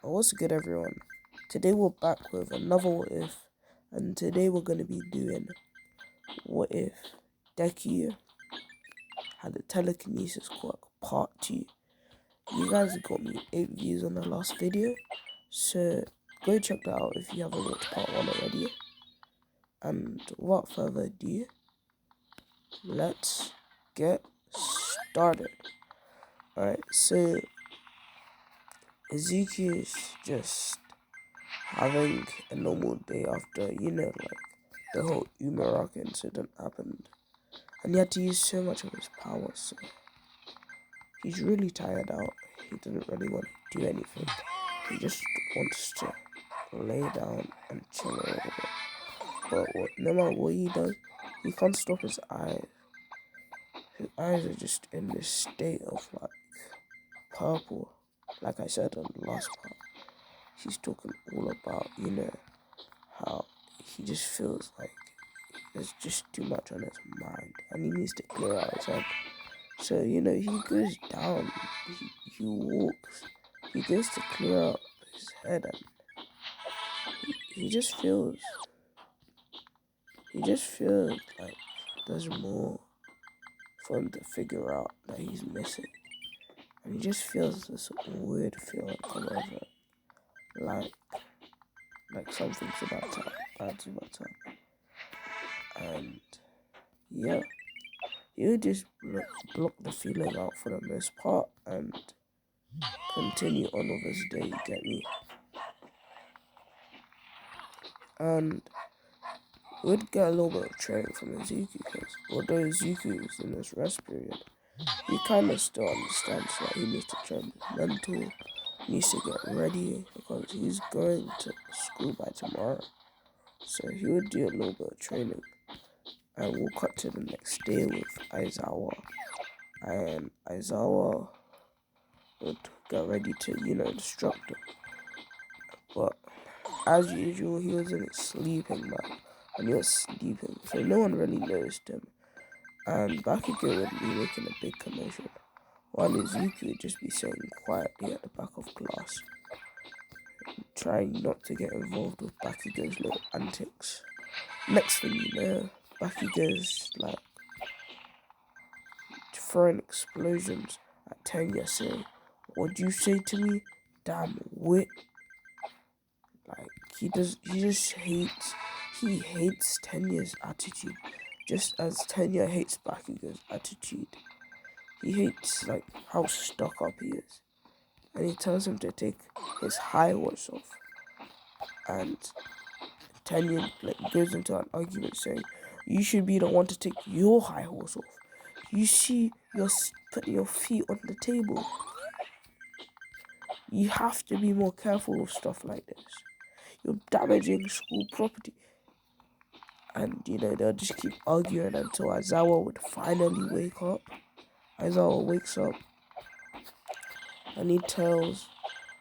What's good, everyone? Today we're back with another what if, and today we're going to be doing what if Deku had a telekinesis quirk part 2. You guys got me 8 views on the last video, so go check that out if you haven't watched part 1 already. And without further ado, let's get started. Alright, so Ezekiel is just having a normal day after, like the whole Umarak incident happened. And he had to use so much of his power, so he's really tired out. He didn't really want to do anything. He just wants to lay down and chill a little bit. But no matter what he does, he can't stop his eyes. His eyes are just in this state of like purple. Like I said on the last part, he's talking all about, how he just feels like there's just too much on his mind and he needs to clear out his head. So, he goes down, he walks, he goes to clear out his head, and he just feels like there's more for him to figure out that he's missing. And he just feels this weird feeling come over, like something's about to happen. And yeah, you just block the feeling out for the most part and continue on with his day, you get me? And we'd get a little bit of training from Izuku, because although Izuku is in this rest period, he kind of still understands that he needs to train his mental, needs to get ready, because he's going to school by tomorrow. So he would do a little bit of training. And we'll cut to the next day with Aizawa. And Aizawa would get ready to, instruct him. But as usual, he was in his sleeping bag. And he was sleeping, so no one really noticed him. And Bakugo would be making a big commotion, while Izuku would just be sitting quietly at the back of class, trying not to get involved with Bakugo's little antics. Next thing you know, Bakugo's like throwing explosions at Tenya, saying, "What'd you say to me? Damn wit." Like he hates Tenya's attitude, just as Tenya hates Bakugo's attitude. He hates like how stuck up he is, and he tells him to take his high horse off. And Tenya goes into an argument saying, "You should be the one to take your high horse off. You see, you're putting your feet on the table. You have to be more careful with stuff like this. You're damaging school property." And they'll just keep arguing until Aizawa would finally wake up. Aizawa wakes up and he tells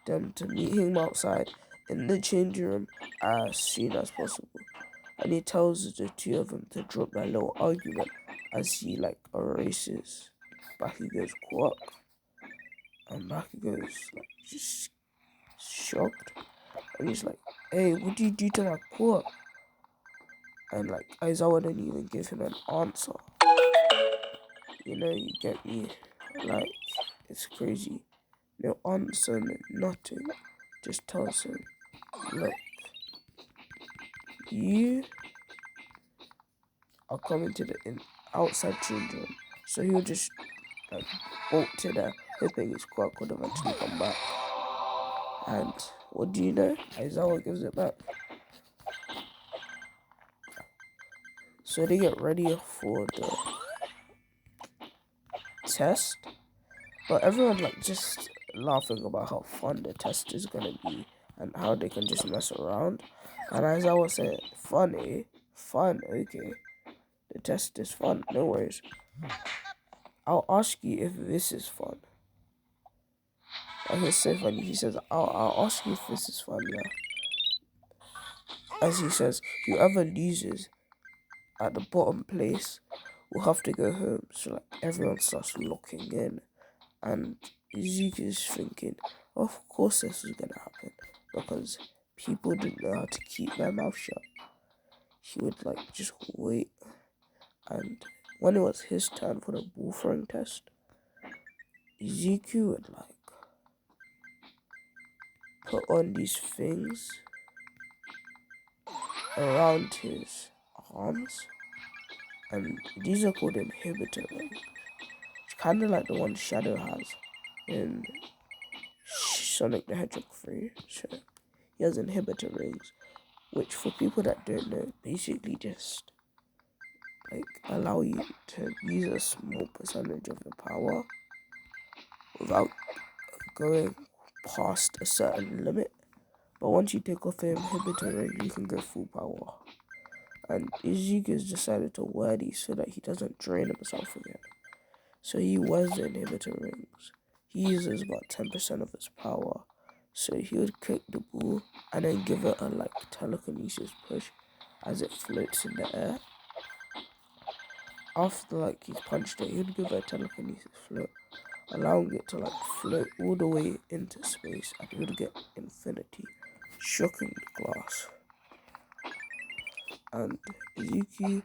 them to meet him outside in the changing room as soon as possible. And he tells the two of them to drop that little argument as he erases Bakugo's quirk. And Bakugo's just shocked. And he's like, "Hey, what did you do to my quirk?" And Aizawa didn't even give him an answer. You get me? It's crazy. No answer, nothing. Just tells him, "Look, you are coming to the outside children." So he'll just bolt to there, hoping his quirk would eventually come back. And what do you know? Aizawa gives it back. So they get ready for the test, but everyone just laughing about how fun the test is gonna be and how they can just mess around. And Aizawa said, "Fun, eh? Fun, okay. The test is fun, no worries. I'll ask you if this is fun." And it's so funny. He says, I'll ask you if this is fun, yeah. As he says, whoever loses at the bottom place will have to go home. So everyone starts locking in. And Izuku's thinking, of course this is gonna happen, because people didn't know how to keep their mouth shut. He would like just wait, and when it was his turn for the ball throwing test, Izuku would like put on these things around his arms, and these are called inhibitor rings. It's kind of like the one Shadow has in Sonic the Hedgehog 3. So he has inhibitor rings, which for people that don't know, basically just like allow you to use a small percentage of your power without going past a certain limit. But once you take off the inhibitor ring, you can go full power. And Izuku's decided to wear these so that he doesn't drain himself again. So he wears the inhibitor rings. He uses about 10% of his power. So he would kick the ball and then give it a like telekinesis push as it floats in the air. After like he punched it, he would give it a telekinesis float, allowing it to like float all the way into space, and he would get infinity, shocking the glass. And Izuku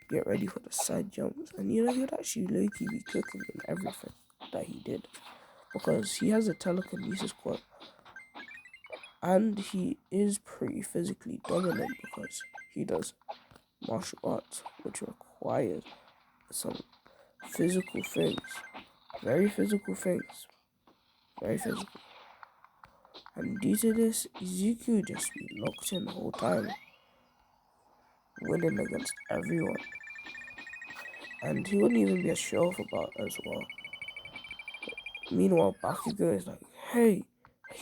get ready for the side jumps, and you know, he'd actually low-key be cooking in everything that he did, because he has a telekinesis quirk, and he is pretty physically dominant because he does martial arts, which requires some physical things, very physical things, very physical. And due to this, Izuku would just be locked in the whole time, winning against everyone. And he wouldn't even be a show off about it as well. Meanwhile, Bakugo is like, hey,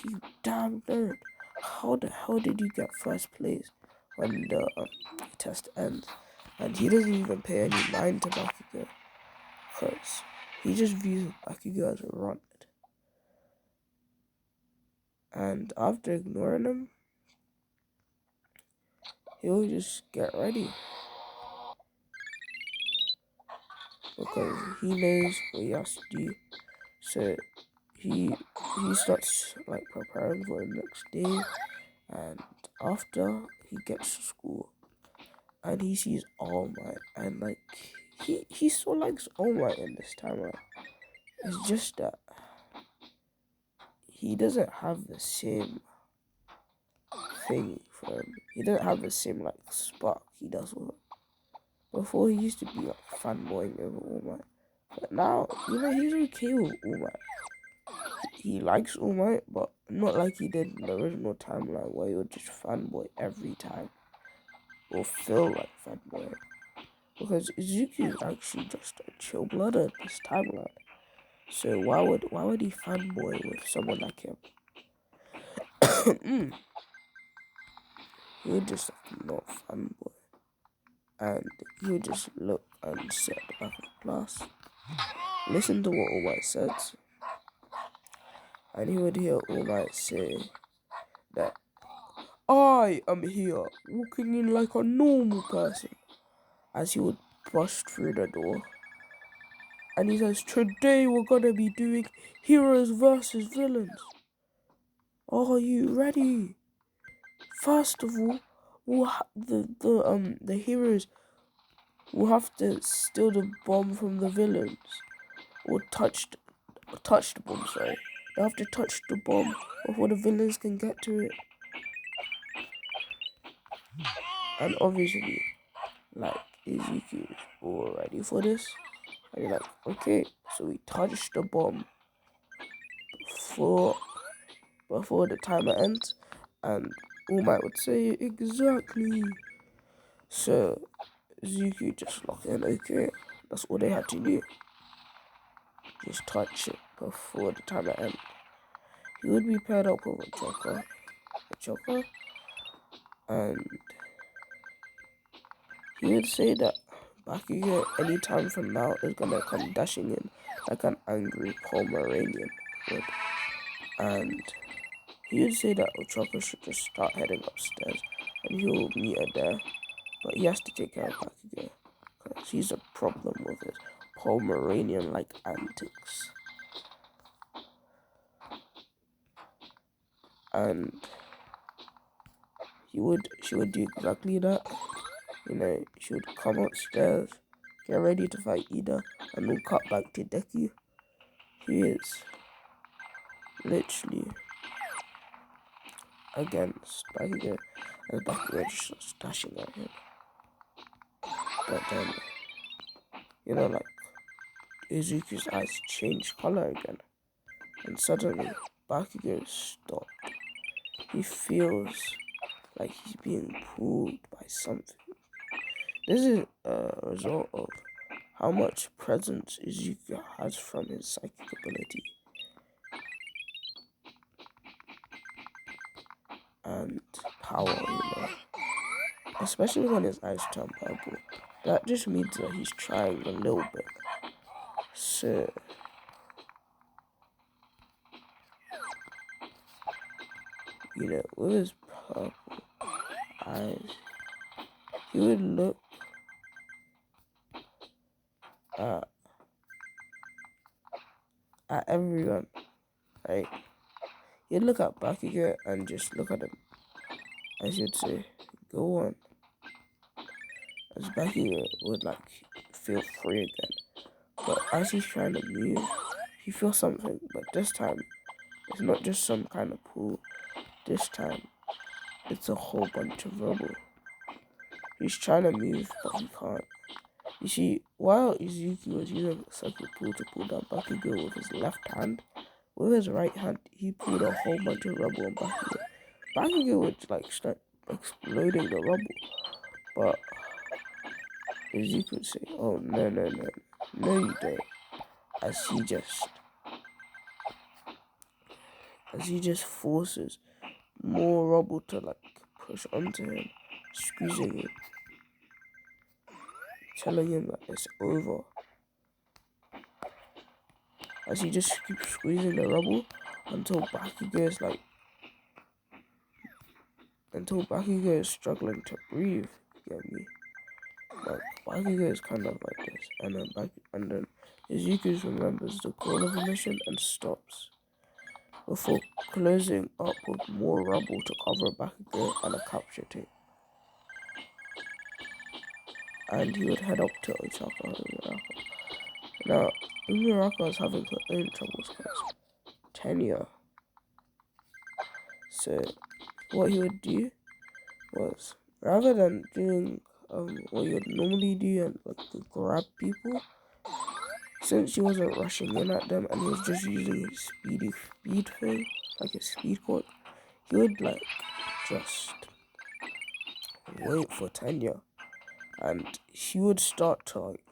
you damn nerd, how the hell did you get first place when the test ends? And he doesn't even pay any mind to Bakugo, because he just views Bakugo as a runt. And after ignoring him, he'll just get ready, because he knows what he has to do. So he starts like preparing for the next day, and after he gets to school and he sees All Might, and like he still likes All Might in this timeline. It's just that he doesn't have the same thing for him. He doesn't have the same like spark he does with him. Before he used to be like fanboying over All Might, but now you know he's okay with All Might. He likes All Might, but not like he did in the original timeline where he would just fanboy every time, or feel like fanboy. Because Izuku is actually just a chill blooded this timeline. So why would he fanboy with someone like him? He would just like, not fanboy. And he would just look and sit at the back of the class, listen to what All Might says, and he would hear All Might say that I am here, walking in like a normal person, as he would bust through the door. And he says, today we're gonna be doing heroes versus villains. Are you ready? First of all, the heroes will have to steal the bomb from the villains, or touch the bomb. Sorry, they have to touch the bomb before the villains can get to it. And obviously, like Izuku is all ready for this. And you're like, okay, so we touch the bomb before the timer ends, and All Might would say exactly. So Zuki just locked in, okay, that's all they had to do. Just touch it before the timer ends. He would be paired up with a choker, and he would say that Bakugo anytime from now is gonna come dashing in like an angry Pomeranian would. And he would say that Ochako should just start heading upstairs and he'll meet her there. But he has to take care of Bakugo, because he's a problem with his Pomeranian-like antics. and she would do exactly that. You know, she would come upstairs, get ready to fight Ida, and then cut back to Deku, who is literally against Bakugo, and Bakugo just starts dashing at him. But then, you know, like, Izuku's eyes change color again, and suddenly Bakugo stopped. He feels like he's being pulled by something. This is a result of how much presence Izuku has from his psychic ability. And power, you know. Especially when his eyes turn purple. That just means that he's trying a little bit. So, you know, with his purple eyes, he would look at everyone, right? He'd look at Bakugo and just look at him. I should say, go on. As Bakugo would like feel free again. But as he's trying to move, he feels something. But this time, it's not just some kind of pull. This time, it's a whole bunch of rubble. He's trying to move, but he can't. You see, while Izuku was using psychic pull to pull down Bakugo with his left hand, with his right hand, he pulled a whole bunch of rubble on Bakugo. Bakugo would like start exploding the rubble, but Izuku would say, "Oh no, no, no, no, you don't." As he just forces more rubble to like push onto him, squeezing him, telling him that it's over. As he just keeps squeezing the rubble until Bakugo is struggling to breathe. You get me? Like Bakugo is kind of like this, and then Izuku remembers the goal of the mission and stops before closing up with more rubble to cover Bakugo and a capture tape. And he would head up to Ochaka Umuraka. Now, Umuraka is having her own troubles because tenure. So, what he would do was, rather than doing what you would normally do and like grab people, since he wasn't rushing in at them and he was just using his speed thing, like his speed quirk, he would like just wait for tenure, and he would start to like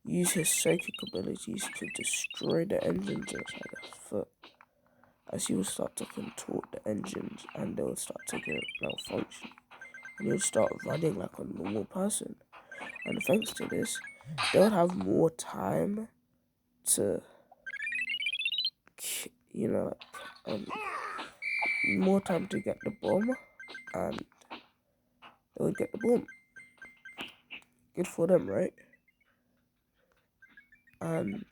use his psychic abilities to destroy the engines inside his foot. As he would start to contort the engines and they would start to get malfunction, and he would start running like a normal person. And thanks to this, they would have more time to, you know, more time to get the bomb, and they would get the bomb. Good for them, right? And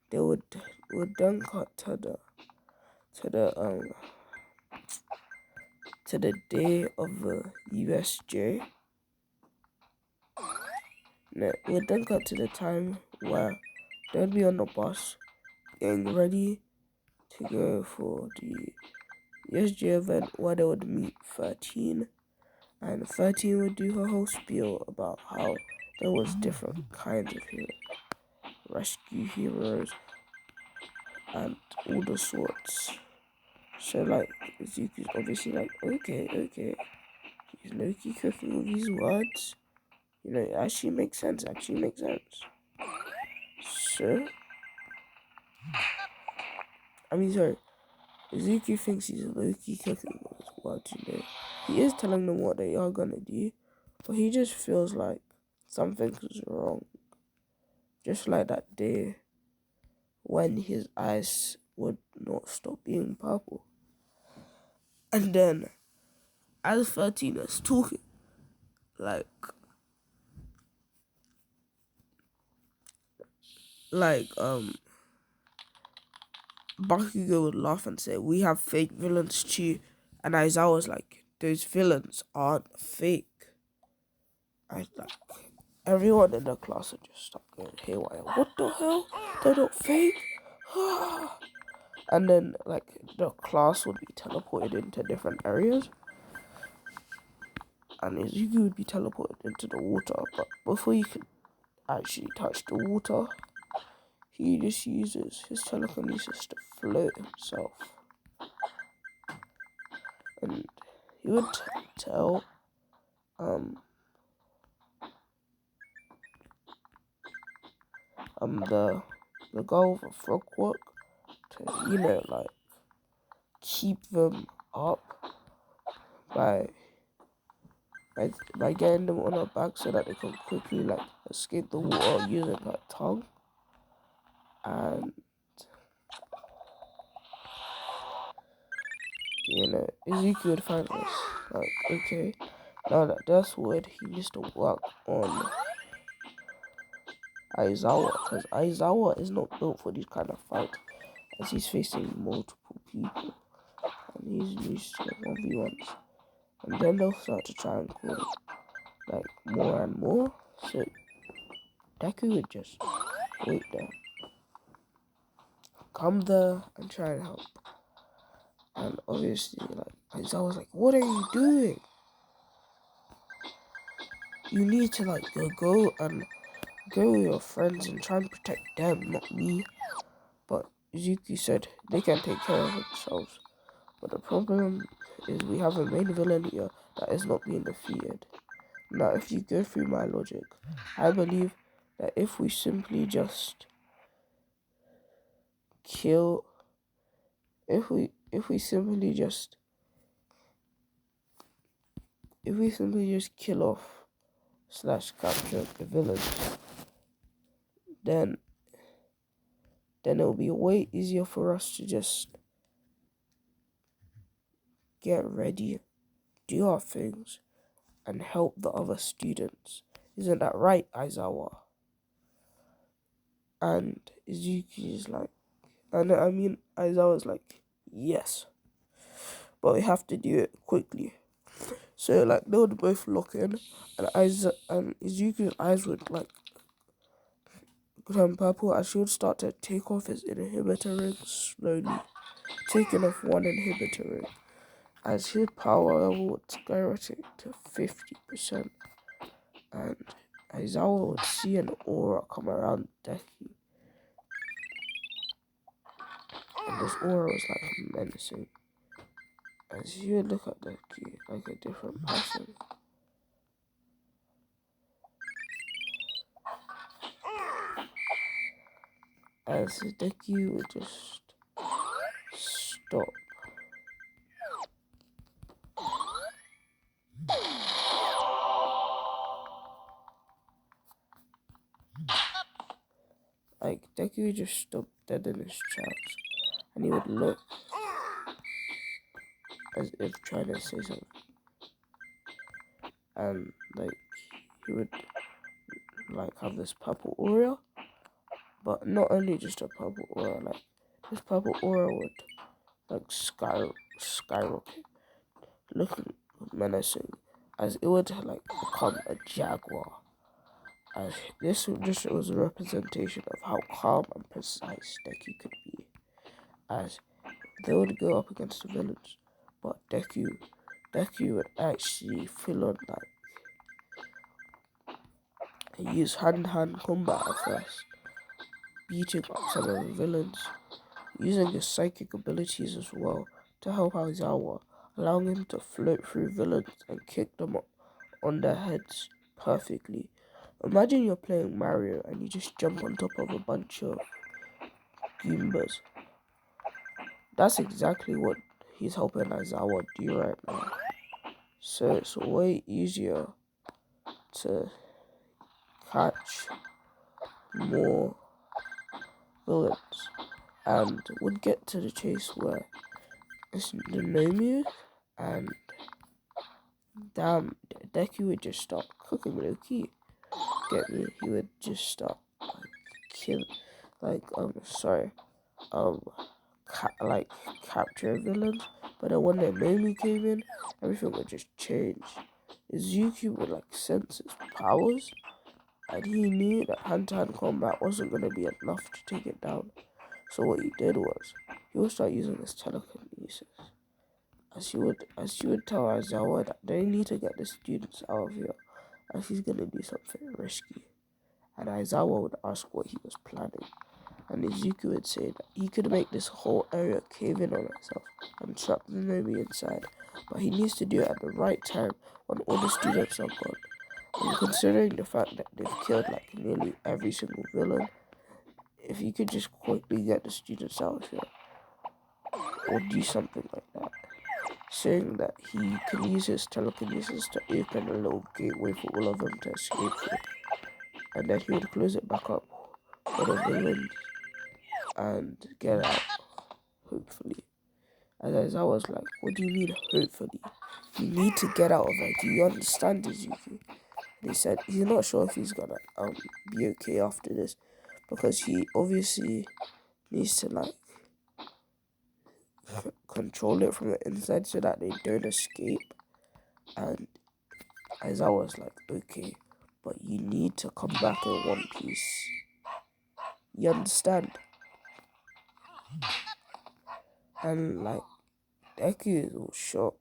they would then cut to the day of the USJ. No, it would then cut to the time where they would be on the bus getting ready to go for the USJ event where they would meet 13, and 13 would do her whole spiel about how there was different kinds of heroes, rescue heroes, and all the sorts. So like Izuku's obviously like, okay, he's low-key cooking with these words. You know, it actually makes sense. So, sorry, Izuku thinks he's low-key cooking with his words, you know. He is telling them what they are gonna do, but he just feels like something's wrong. Just like that day when his eyes would not stop being purple. And then, as 13 is talking, like Bakugo would laugh and say, "We have fake villains too," And Aizawa was like, those villains aren't fake. I like everyone in the class would just start going haywire. What the hell? They're not fake. And then like the class would be teleported into different areas, and Izuku would be teleported into the water. But before you could actually touch the water, he just uses his telekinesis to float himself, and he would tell the goal of a frog Quirk to like keep them up by getting them on her back so that they can quickly like escape the water using her tongue. And Izuku would find this like, okay, now that that's what he needs to work on Aizawa, because Aizawa is not built for these kind of fights, as he's facing multiple people and he's used to 1v1s. And then they'll start to try and call it like more and more. So Deku would just wait there, come there and try and help. And obviously like Aizawa was like, what are you doing? You need to like go with your friends and try and protect them, not me. But Izuku said they can take care of themselves. But the problem is we have a main villain here that is not being defeated. Now, if you go through my logic, I believe that if we simply just kill, if we simply just kill off / capture the villains, then it'll be way easier for us to just get ready, do our things, and help the other students. Isn't that right, Aizawa? And Izuki is like, and I mean, Aizawa's like, yes, but we have to do it quickly. So like they would both lock in, and Izuku's eyes would like turn purple, and she would start to take off his inhibitor ring slowly, taking off one inhibitor ring, as his power level would skyrocket to 50%, and Aizawa would see an aura come around Deku, and this aura was like menacing, as he would look at Deku like a different person. As Deku would just stop. Like Deku would just stop dead in his tracks, and he would look as if trying to say something. And like he would like have this purple aura, but not only just a purple aura, like this purple aura would like skyrocket, looking menacing, as it would like become a jaguar. As this just was a representation of how calm and precise Deku could be, as they would go up against the villains, but Deku would actually full on like use hand-to-hand combat at first, beating up some of the villains, using his psychic abilities as well to help Aizawa, allowing him to float through villains and kick them up on their heads perfectly. Imagine you're playing Mario and you just jump on top of a bunch of Goombas. That's exactly what he's helping Aizawa do right now. So it's way easier to catch more villains. And would get to the chase where it's the Nomu, and damn, Deku would just start cooking with a key. Get me? He would just start capture villains But then when the Nomi came in, everything would just change. Izuku would like sense his powers, and he knew that hand-to-hand combat wasn't going to be enough to take it down. So what he did was, he would start using his telekinesis. As he would tell Aizawa that they need to get the students out of here, as he's going to do something risky. And Aizawa would ask what he was planning. And Izuku would say that he could make this whole area cave in on itself and trap the Nomi inside. But he needs to do it at the right time when all the students are gone. And considering the fact that they've killed like nearly every single villain, if he could just quickly get the students out of here, or do something like that, saying that he can use his telekinesis to open a little gateway for all of them to escape through, and then he would close it back up for the villains and get out, hopefully. And I was like, what do you mean, hopefully? You need to get out of there. Do you understand, Izuku? They said he's not sure if he's gonna be okay after this, because he obviously needs to like control it from the inside so that they don't escape. And Aizawa was like, okay, but you need to come back in one piece. You understand? And like Deku is all shocked.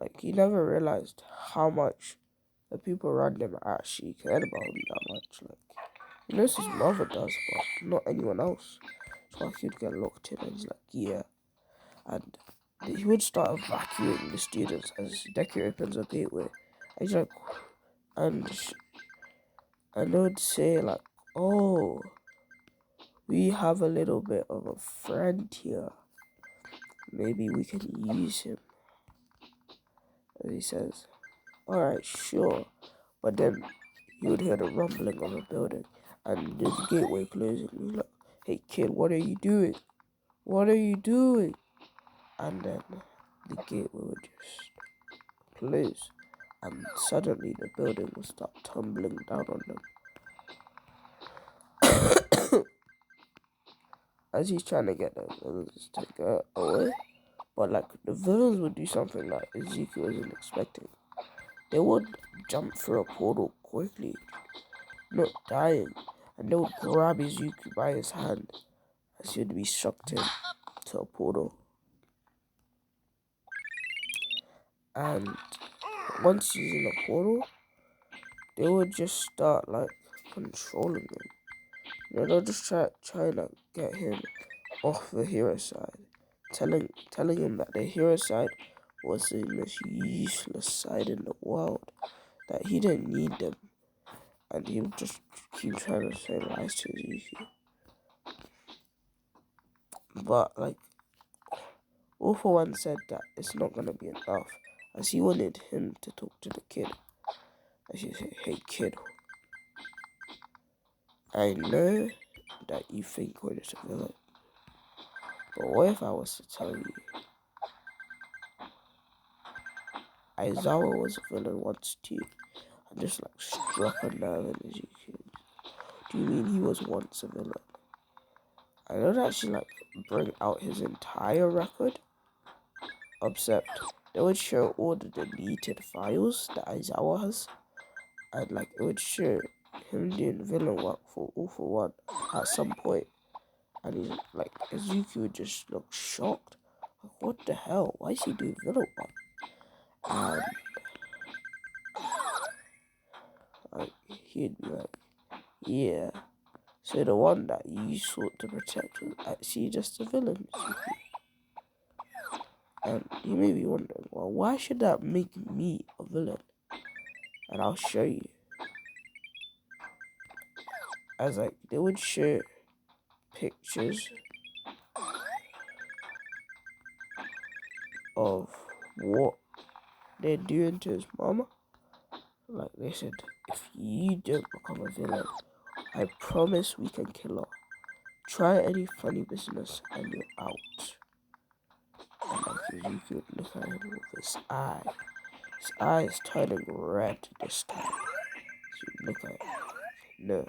Like he never realized how much the people around him actually cared about him that much. Like he knows his mother does, but not anyone else. So like he'd get locked in and he's like, yeah. And he would start evacuating the students as Deku opens a gateway. And he's like, and they would say like, oh, we have a little bit of a friend here. Maybe we can use him. And he says, alright, sure. But then you would hear the rumbling of a building and the gateway closing. He's like, hey kid, what are you doing? What are you doing? And then the gateway would just close. And suddenly the building would start tumbling down on them. As he's trying to get the villains to go away. But like the villains would do something that Ezekiel wasn't expecting. They would jump through a portal quickly, not dying, and they would grab Izuku by his hand as he would be sucked into a portal. And once he's in a portal, they would just start like controlling him. You know, they'll just trying to get him off the hero side, telling him that the hero side was the most useless side in the world, that he didn't need them. And he would just keep trying to say lies to Izuku. But like, All For One said that it's not gonna be enough, as he wanted him to talk to the kid. As he said, hey kid, I know that you think we're just a villain, but what if I was to tell you Aizawa was a villain once too, and just like struck a nerve in Izuku? Do you mean he was once a villain? I don't actually like bring out his entire record, except they would show all the deleted files that Aizawa has, and like it would show him doing villain work for All For One at some point, and he's like, Izuku would just look shocked, like what the hell? Why is he doing villain work? And like he'd be like, yeah. So the one that you sought to protect was actually just a villain, Izuku. And you may be wondering, well, why should that make me a villain? And I'll show you. As like they would show pictures of what they're doing to his mama. Like they said, if you don't become a villain, I promise we can kill her. Try any funny business and you're out. And like Ezekiel would look at him with his eye. His eye is turning red this time. So you look at him. No.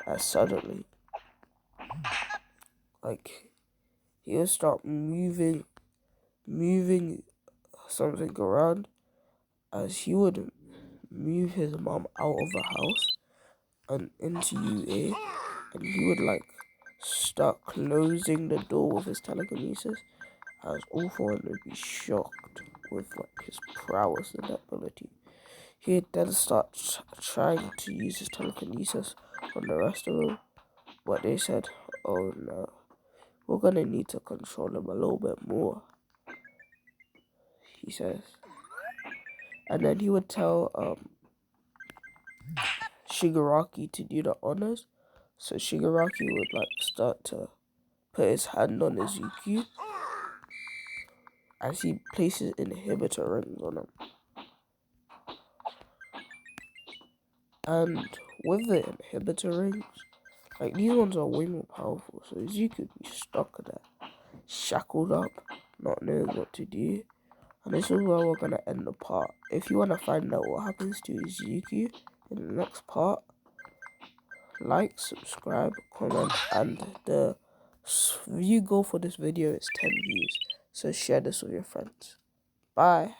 And suddenly, like, he would start moving something around, as he would move his mom out of the house and into UA, and he would like start closing the door with his telekinesis, as all four would be shocked with like his prowess and ability. He'd then start trying to use his telekinesis on the rest of them, but they said, "Oh no, we're gonna need to control him a little bit more," he says. And then he would tell Shigaraki to do the honors. So Shigaraki would like start to put his hand on his UQ as he places inhibitor rings on him. And with the inhibitor rings, like these ones are way more powerful, so Zuko could be stuck there, shackled up, not knowing what to do. And this is where we're gonna end the part. If you wanna find out what happens to Zuko in the next part, like, subscribe, comment, and the view goal for this video is 10 views. So share this with your friends. Bye.